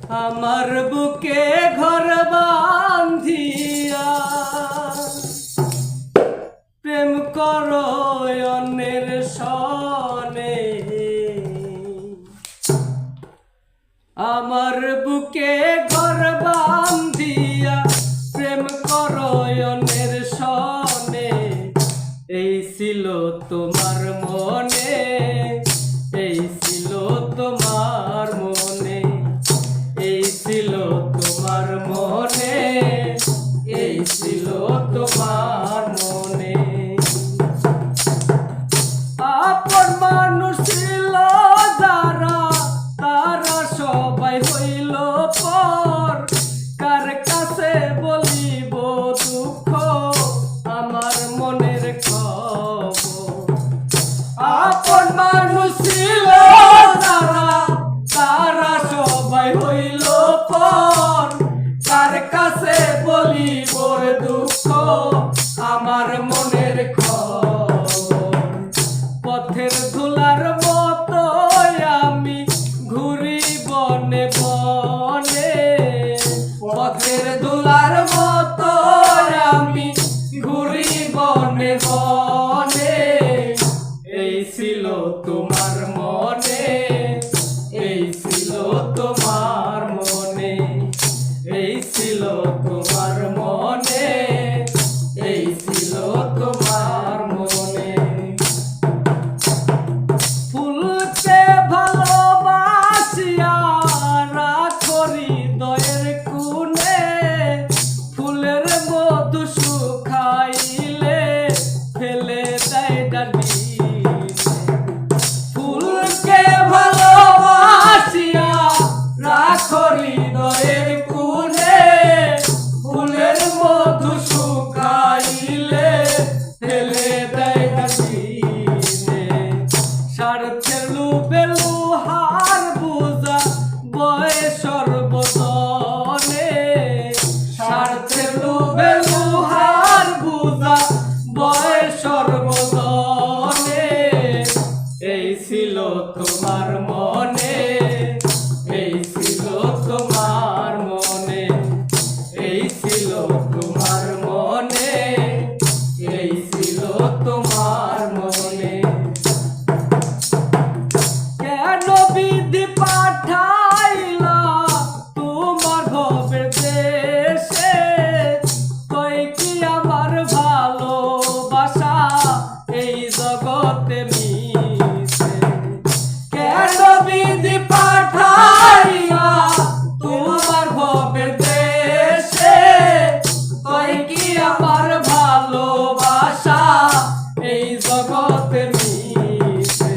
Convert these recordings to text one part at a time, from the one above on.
আমার বুকে ঘর বাঁধিয়া প্রেম করো অন্যের সনে। আমার বুকে ঘর বাঁধিয়া প্রেম করো অন্যের সনে। এই ছিল তোমার মনে, এই ছিল তোমার মনে, এই ছিল তোমার মনে, এই ছিল তোমার মনে। আপন মানুষ ছিল যারা, তারা সবাই হইল পর। কার কাছে বলিব দুঃখ আমার মনের খবর। আপন মানুষ ছিল যারা, তারা সবাই হইল পর। কার কাছে বলিব দুঃখ আমার মনের খবর। পথের ধুলার মতো আমি ঘুরি বনে বনে, পথের ধুলার মতো আমি ঘুরি বনে বনে। এই ছিল তোমার মনে, এই ছিল তোমার মনে, এই ছিল তোমার মনে, এই ছিল তোমার মনে। ফুলকে ভালোবাসিয়া রাখো হৃদয়ের কোণে। ফুলের মধু শুকাইলে ফেলে দেয় ডালিনে। ফুলকে ভালোবাসিয়া রাখো হৃদয়ের কোণে। ফুলের মধু শুকাইলে ফেলে দেয় ডালিনে। স্বার্থের লোভে লোহার বোঝা বয় সর্বজনে। স্বার্থের লোভে লোহার বোঝা বয় সর্বজনে। এই ছিল তোমার মনে, এই ছিল তোমার মনে, এই ছিল তোমার মনে, এই ছিল তোমার মনে। কেন বিধি পাঠাইলা তোমার ভবের দেশে? কই কি আমার ভালোবাসা এই জগতে মিশে? কেন বিধি পাঠাইলা তোমার ভবের দেশে? কই কি আমার ভালোবাসা এই জগতে মিশে?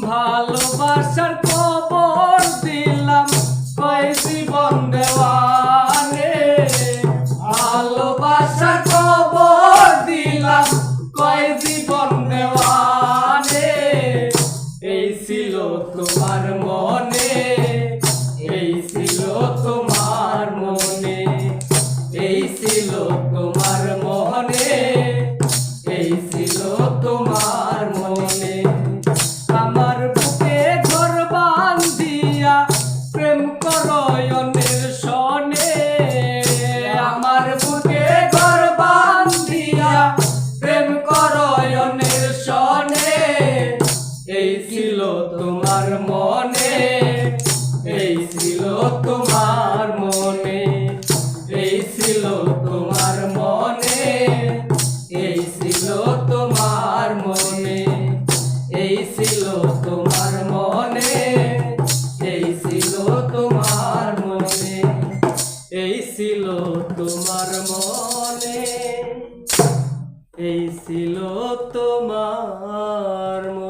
ভালোবাসার খবর দিলাম কয় জীবন দেওয়ানে। ভালোবাসার খবর দিলাম কয় জীবন দেওয়ানে। এই ছিল তোমার মনে, এই ছিল তোমার মনে, এই ছিল তোমার মনে, এই ছিল তোমার মনে। আমার বুকে ঘর বাঁধিয়া প্রেম করো অন্যের সনে। আমার বুকে ঘর বাঁধিয়া প্রেম করো অন্যের সনে। এই ছিল তোমার মনে, এই ছিল তোমার মনে, এই ছিল তোমার মনে, এই ছিল তোমার মনে, এই ছিল তোমার মনে, এই ছিল তোমার মনে, এই ছিল তোমার মনে, এই ছিল তোমার মনে।